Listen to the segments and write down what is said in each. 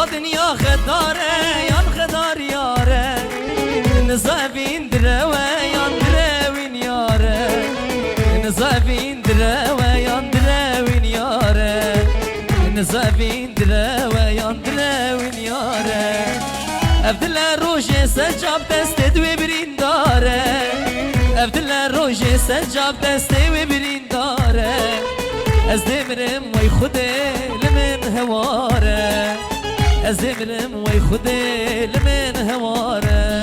نزادن يا غدارة يا غدار يارة نزابين دراوة يا دراوين يارة نزابين دراوة يا دراوين يارة نزابين دراوة يا دراوين يارة أبدل روجي سجاب دستي دوي برين دارة أبدل روجي سجاب دستي وبرين دارة أزدمرم وي خدي لمن هواره أزمرم وي خدي لمن هواره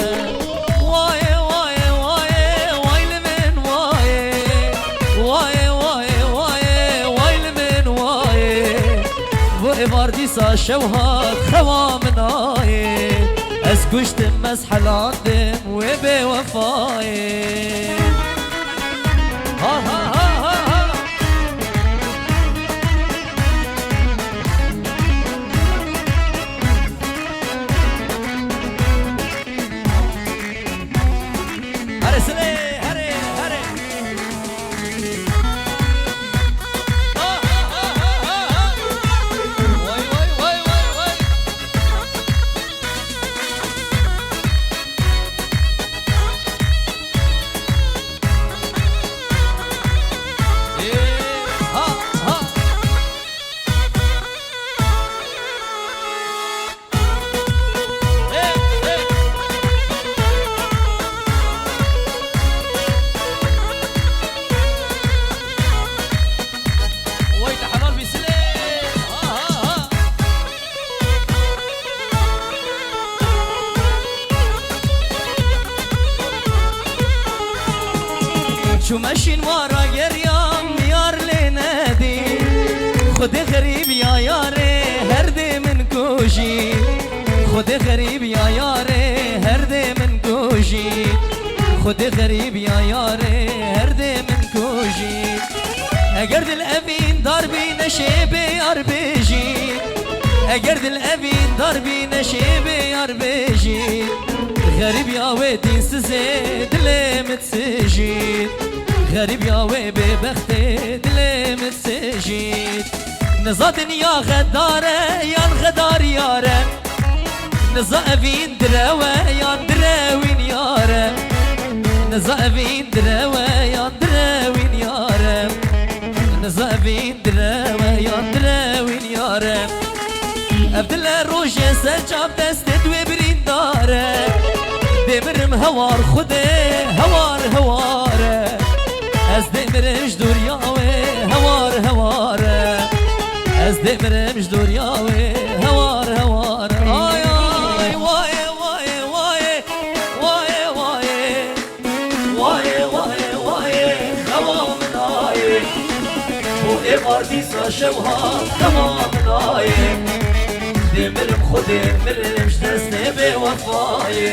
واي واي واي واي لمن واي واي واي واي واي لمن واي بو إباردي سا شوهات خوا مناي أسكشت مسح العندم وبوفاي ها ها ها شو ماشين ورا جريان يار لنادي خد غريب يا ياري هردي من كوجي خد غريب يا ياري هردي من كوجي خد غريب يا ياري هردي من كوجي اجرد الامين ضربي نشيبي يار بيجي اجرد الامين ضربي نشيبي يار بيجي غريب يا ويتي سزيد لي متسجيد غريب يا ويبي بختي دلي متسجيد نزادن يا غدارة يا غدار يارة نزابين دراوة يا دراوين يارة نزابين دراوة يا دراوين يارة نزابين دراوة يا دراوين يارة أبدل روجي سجاب دستي دوي برين دارة دمرم هوار خدي هوار هواره از دمرمش دوریاوه هوار هواره از دمرمش دوریاوه هوار هواره آی آی وای وای وای وای وای وای وای وای هوا من آی بو اماردی سا شوها هوا من آی دمرم خودم مرمش دسته به وفای